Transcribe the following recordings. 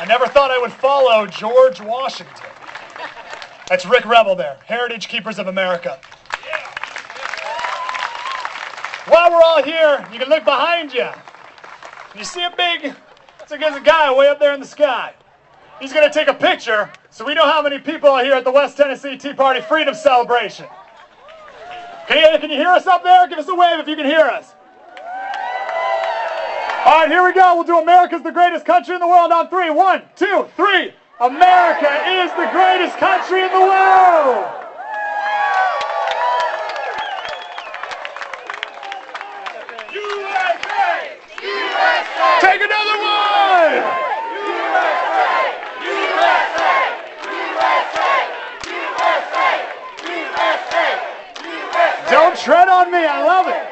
I never thought I would follow George Washington. That's Rick Rebel there, Heritage Keepers of America. While we're all here, you can look behind you. You see there's a guy way up there in the sky. He's going to take a picture so we know how many people are here at the West Tennessee Tea Party Freedom Celebration. Can you hear us up there? Give us a wave if you can hear us. All right, here we go. We'll do America's the greatest country in the world on 3. 1, 2, 3. America is the greatest country in the world. USA! USA! Take another one! USA! USA! USA! USA! USA! Don't tread on me. I love it.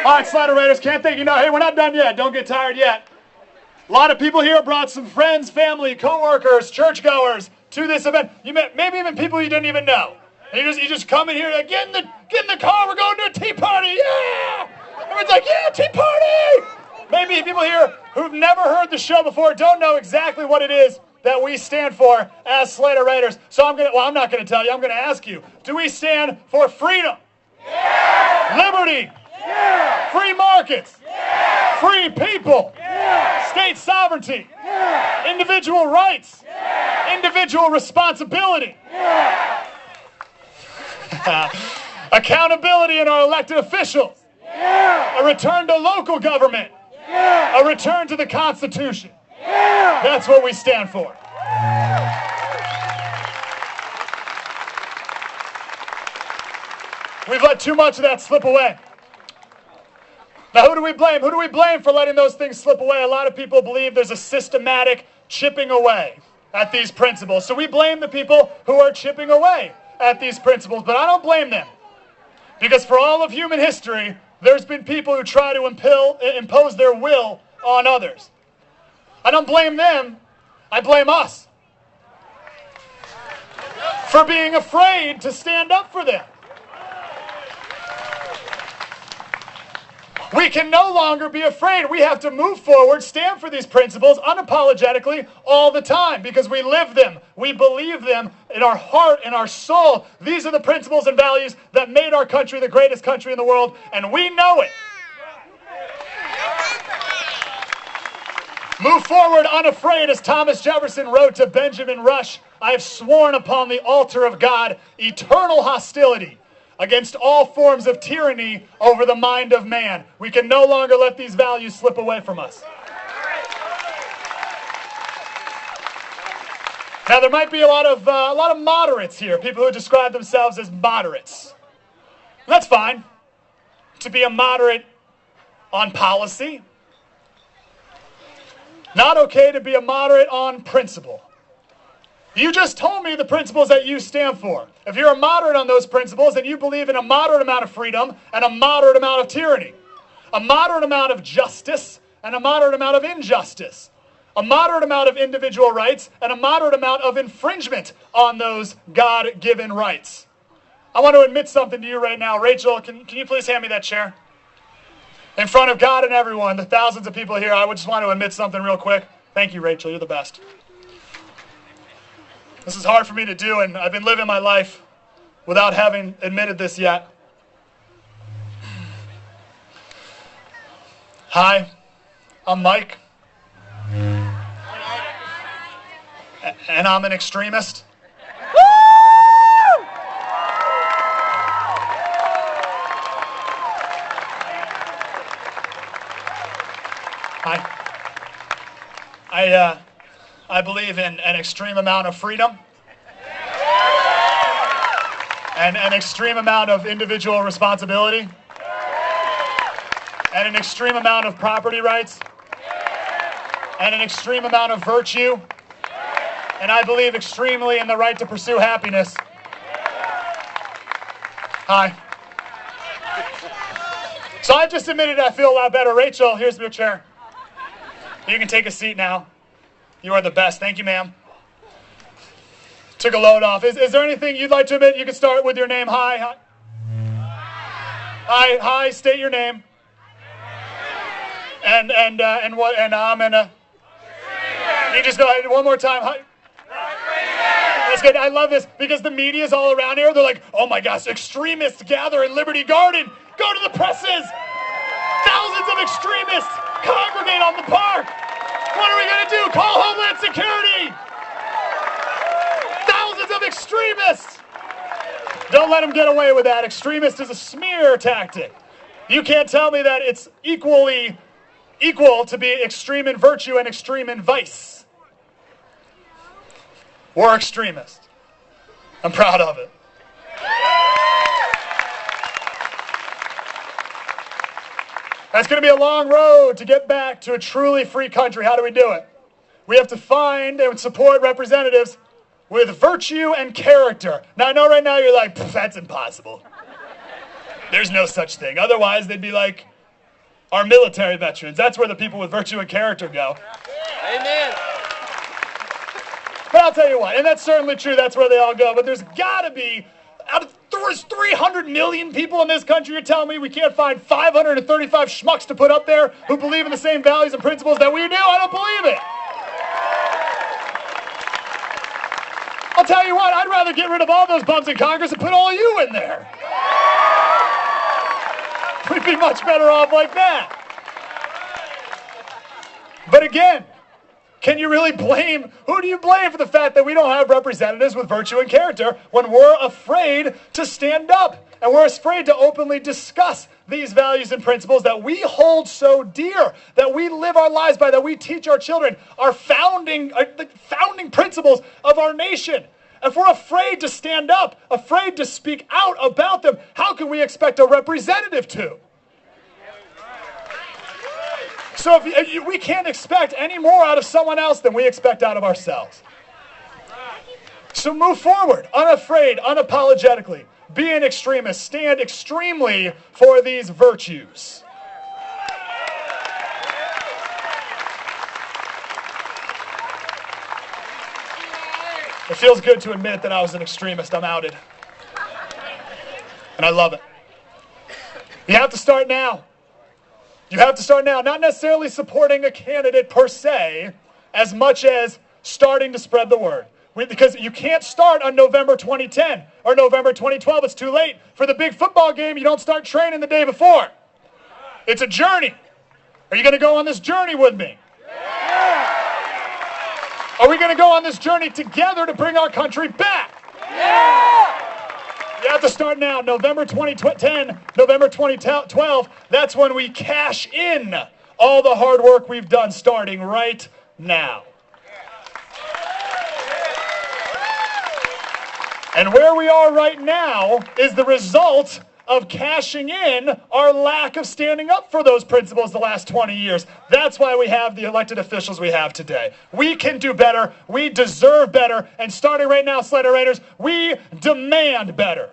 All right, Slater Raiders, can't thank you. No, hey, we're not done yet. Don't get tired yet. A lot of people here brought some friends, family, co-workers, churchgoers to this event. Maybe even people you didn't even know. And you just come in here, like, get in the car, we're going to a tea party, yeah! Everyone's like, yeah, tea party! Maybe people here who've never heard the show before don't know exactly what it is that we stand for as Slater Raiders. So I'm not going to tell you, I'm going to ask you, do we stand for freedom? Yeah! Liberty? Yeah! Free markets? Yeah! Free people? Yeah! State sovereignty? Yeah! Individual rights? Yeah! Individual responsibility? Yeah! Accountability in our elected officials? Yeah! A return to local government? Yeah! A return to the Constitution? Yeah! That's what we stand for. We've let too much of that slip away. Now, who do we blame? Who do we blame for letting those things slip away? A lot of people believe there's a systematic chipping away at these principles. So we blame the people who are chipping away at these principles, but I don't blame them. Because for all of human history, there's been people who try to impose their will on others. I don't blame them. I blame us for being afraid to stand up for them. We can no longer be afraid. We have to move forward, stand for these principles unapologetically all the time because we live them. We believe them in our heart and our soul. These are the principles and values that made our country the greatest country in the world, and we know it. Move forward unafraid, as Thomas Jefferson wrote to Benjamin Rush. I have sworn upon the altar of God eternal hostility against all forms of tyranny over the mind of man. We can no longer let these values slip away from us. Now, there might be a lot of moderates here, people who describe themselves as moderates. That's fine. To be a moderate on policy. Not okay to be a moderate on principle. You just told me the principles that you stand for. If you're a moderate on those principles, then you believe in a moderate amount of freedom and a moderate amount of tyranny. A moderate amount of justice and a moderate amount of injustice. A moderate amount of individual rights and a moderate amount of infringement on those God-given rights. I want to admit something to you right now. Rachel, can you please hand me that chair? In front of God and everyone, the thousands of people here, I would just want to admit something real quick. Thank you, Rachel. You're the best. This is hard for me to do, and I've been living my life without having admitted this yet. Hi, I'm Mike. And I'm an extremist. I believe in an extreme amount of freedom and an extreme amount of individual responsibility and an extreme amount of property rights and an extreme amount of virtue, and I believe extremely in the right to pursue happiness. Hi. So I've just admitted I feel a lot better. Rachel, here's your chair. You can take a seat now. You are the best. Thank you, ma'am. Took a load off. Is there anything you'd like to admit? You can start with your name. Hi. Hi. State your name. And I'm You just go ahead one more time. That's good. I love this because the media is all around here. They're like, oh my gosh, extremists gather in Liberty Garden. Go to the presses. Thousands of extremists congregate on the park. What are we going to do? Call Homeland Security. Thousands of extremists. Don't let them get away with that. Extremist is a smear tactic. You can't tell me that it's equal to be extreme in virtue and extreme in vice. We're extremists. I'm proud of it. That's going to be a long road to get back to a truly free country. How do we do it? We have to find and support representatives with virtue and character. Now, I know right now you're like, that's impossible. There's no such thing. Otherwise, they'd be like our military veterans. That's where the people with virtue and character go. Amen. But I'll tell you what, and that's certainly true, that's where they all go, but there's got to be, out of 300 million people in this country, you're telling me we can't find 535 schmucks to put up there who believe in the same values and principles that we do? I don't believe it. I'll tell you what, I'd rather get rid of all those bums in Congress and put all you in there. We'd be much better off like that. But again, can you really blame, who do you blame for the fact that we don't have representatives with virtue and character when we're afraid to stand up and we're afraid to openly discuss these values and principles that we hold so dear, that we live our lives by, that we teach our children, the founding principles of our nation? If we're afraid to stand up, afraid to speak out about them, how can we expect a representative to? So if we can't expect any more out of someone else than we expect out of ourselves. So move forward, unafraid, unapologetically. Be an extremist. Stand extremely for these virtues. It feels good to admit that I was an extremist. I'm outed. And I love it. You have to start now. You have to start now, not necessarily supporting a candidate per se, as much as starting to spread the word. Because you can't start on November 2010 or November 2012. It's too late. For the big football game, you don't start training the day before. It's a journey. Are you going to go on this journey with me? Yeah. Are we going to go on this journey together to bring our country back? Yeah. You have to start now. November 2010, November 2012, that's when we cash in all the hard work we've done starting right now. And where we are right now is the result of cashing in our lack of standing up for those principles the last 20 years. That's why we have the elected officials we have today. We can do better. We deserve better. And starting right now, Slater Raiders, we demand better.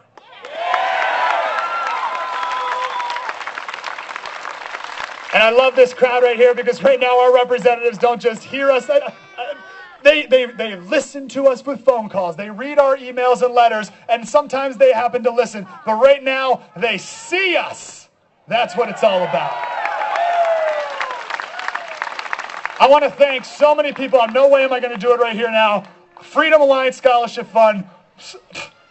And I love this crowd right here because right now our representatives don't just hear us. They listen to us with phone calls. They read our emails and letters, and sometimes they happen to listen. But right now, they see us. That's what it's all about. I want to thank so many people. No way am I going to do it right here now. Freedom Alliance Scholarship Fund.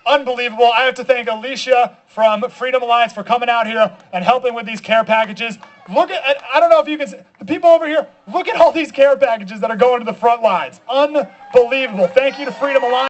Unbelievable. I have to thank Alicia from Freedom Alliance for coming out here and helping with these care packages. Look at, I don't know if you can see, the people over here, look at all these care packages that are going to the front lines. Unbelievable. Thank you to Freedom Alliance.